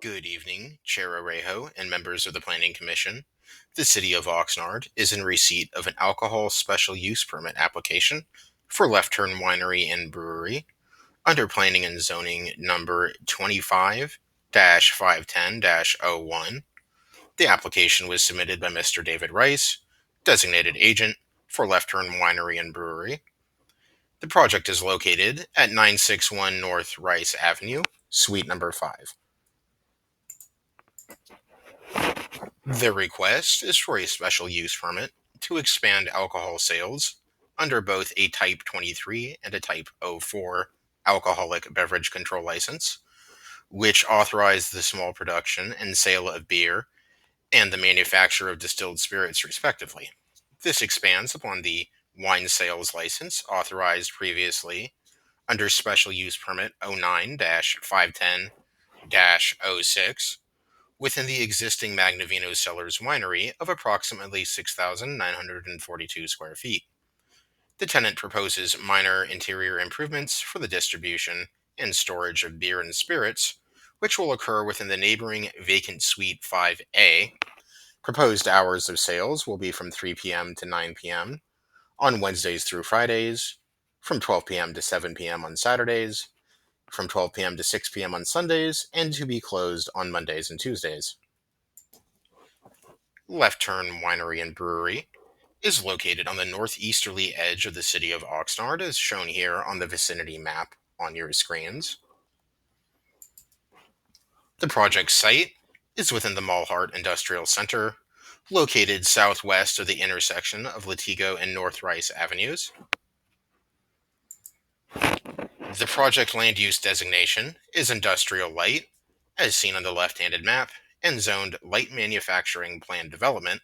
Good evening, Chair Orejo and members of the Planning Commission. The City of Oxnard is in receipt of an alcohol special use permit application for Left Turn Winery and Brewery under Planning and Zoning number 25 510 01. The application was submitted by Mr. David Rice, designated agent for Left Turn Winery and Brewery. The project is located at 961 North Rice Avenue, Suite number 5. The request is for a special use permit to expand alcohol sales under both a Type 23 and a Type 04 alcoholic beverage control license, which authorize the small production and sale of beer and the manufacture of distilled spirits, respectively. This expands upon the wine sales license authorized previously under Special Use Permit 09 510 06 within the existing Magnavino Cellars Winery of approximately 6,942 square feet. The tenant proposes minor interior improvements for the distribution and storage of beer and spirits, which will occur within the neighboring vacant Suite 5A. Proposed hours of sales will be from 3 p.m. to 9 p.m. on Wednesdays through Fridays, from 12 p.m. to 7 p.m. on Saturdays, from 12 p.m. to 6 p.m. on Sundays, and to be closed on Mondays and Tuesdays. Left Turn Winery and Brewery is located on the northeasterly edge of the city of Oxnard, as shown here on the vicinity map on your screens. The project site is within the Malhart Industrial Center, located southwest of the intersection of Latigo and North Rice Avenues. The project land use designation is Industrial Light, as seen on the left-handed map, and zoned Light Manufacturing Plan Development,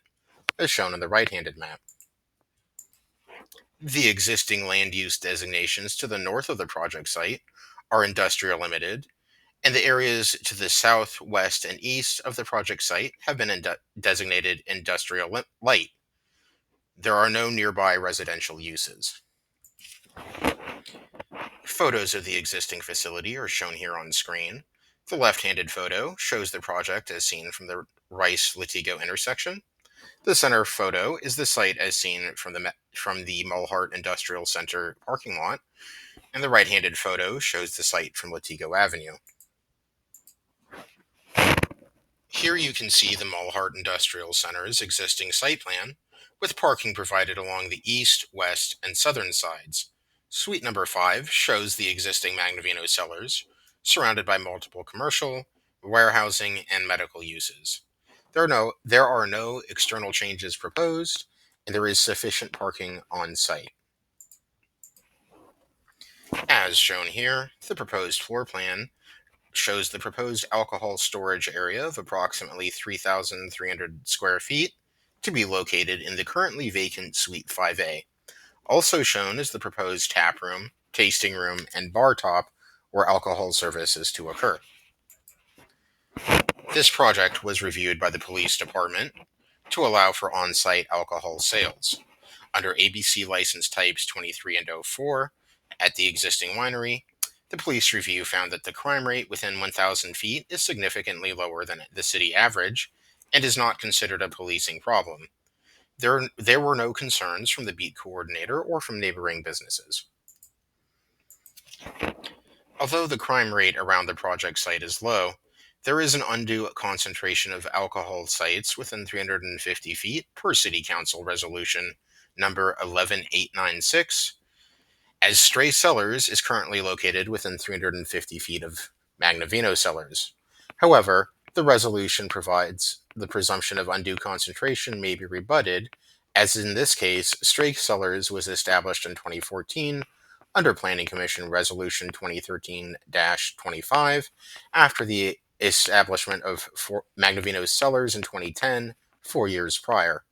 as shown on the right-handed map. The existing land use designations to the north of the project site are Industrial Limited, and the areas to the south, west, and east of the project site have been designated Industrial Light. There are no nearby residential uses. Photos of the existing facility are shown here on screen. The left-handed photo shows the project as seen from the Rice-Latigo intersection. The center photo is the site as seen from the Mulhart Industrial Center parking lot, and the right-handed photo shows the site from Latigo Avenue. Here you can see the Mulhart Industrial Center's existing site plan, with parking provided along the east, west, and southern sides. Suite number 5 shows the existing Magnavino cellars, surrounded by multiple commercial, warehousing, and medical uses. There are no external changes proposed, and there is sufficient parking on site. As shown here, the proposed floor plan shows the proposed alcohol storage area of approximately 3,300 square feet to be located in the currently vacant Suite 5A. Also shown is the proposed tap room, tasting room, and bar top where alcohol service is to occur. This project was reviewed by the police department to allow for on-site alcohol sales. Under ABC license types 23 and 04 at the existing winery, the police review found that the crime rate within 1,000 feet is significantly lower than the city average and is not considered a policing problem. There were no concerns from the beat coordinator or from neighboring businesses. Although the crime rate around the project site is low, there is an undue concentration of alcohol sites within 350 feet per City Council Resolution number 11896, as Stray Cellars is currently located within 350 feet of Magnavino Cellars. However, the resolution provides the presumption of undue concentration may be rebutted, as in this case, Stray Cellars was established in 2014 under Planning Commission Resolution 2013-25 after the establishment of Magnavino Cellars in 2010, 4 years prior.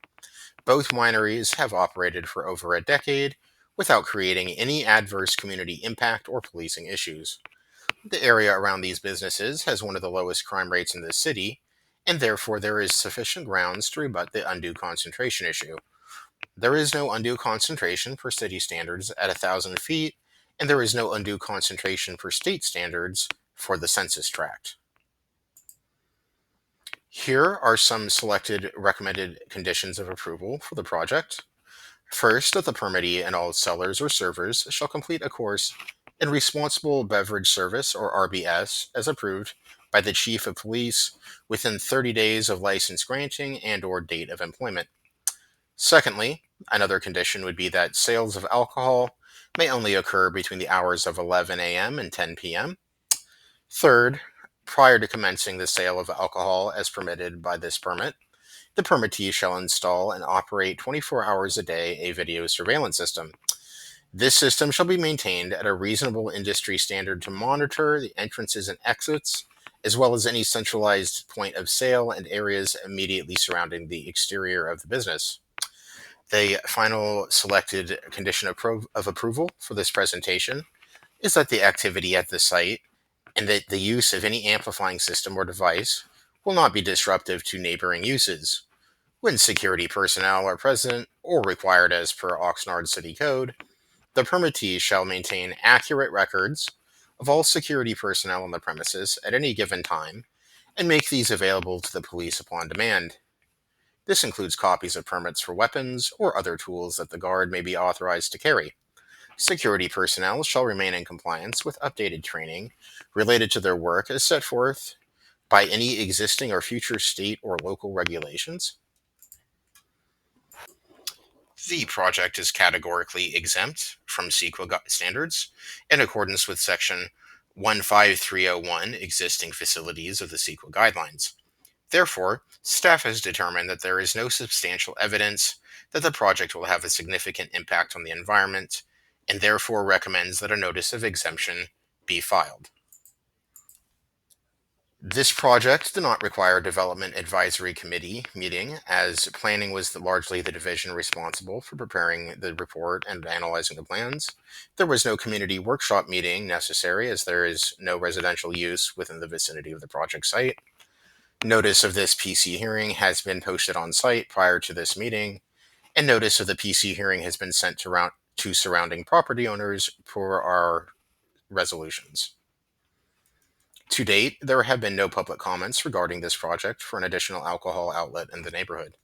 Both wineries have operated for over a decade without creating any adverse community impact or policing issues. The area around these businesses has one of the lowest crime rates in the city, and therefore there is sufficient grounds to rebut the undue concentration issue. There is no undue concentration per city standards at 1,000 feet, and there is no undue concentration per state standards for the census tract. Here are some selected recommended conditions of approval for the project. First, that the permittee and all sellers or servers shall complete a course in responsible beverage service or RBS as approved by the chief of police within 30 days of license granting and or date of employment. Secondly, another condition would be that sales of alcohol may only occur between the hours of 11 a.m. and 10 p.m. Third, prior to commencing the sale of alcohol as permitted by this permit, the permittee shall install and operate 24 hours a day a video surveillance system. This system shall be maintained at a reasonable industry standard to monitor the entrances and exits, as well as any centralized point of sale and areas immediately surrounding the exterior of the business. The final selected condition of approval for this presentation is that the activity at the site and that the use of any amplifying system or device will not be disruptive to neighboring uses. When security personnel are present or required as per Oxnard City Code, the permittee shall maintain accurate records of all security personnel on the premises at any given time and make these available to the police upon demand. This includes copies of permits for weapons or other tools that the guard may be authorized to carry. Security personnel shall remain in compliance with updated training related to their work as set forth by any existing or future state or local regulations. The project is categorically exempt from CEQA standards in accordance with Section 15301 existing facilities of the CEQA guidelines. Therefore, staff has determined that there is no substantial evidence that the project will have a significant impact on the environment and therefore recommends that a notice of exemption be filed. This project did not require a development advisory committee meeting, as planning was largely the division responsible for preparing the report and analyzing the plans. There was no community workshop meeting necessary, as there is no residential use within the vicinity of the project site. Notice of this PC hearing has been posted on site prior to this meeting, and notice of the PC hearing has been sent to surrounding property owners per our resolutions. To date, there have been no public comments regarding this project for an additional alcohol outlet in the neighborhood.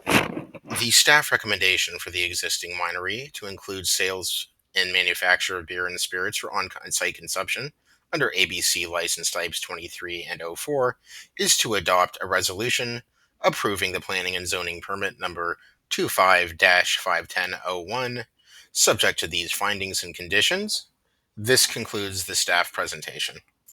The staff recommendation for the existing winery to include sales and manufacture of beer and spirits for on-site consumption under ABC license types 23 and 04 is to adopt a resolution approving the planning and zoning permit number 25-51001, subject to these findings and conditions. This concludes the staff presentation.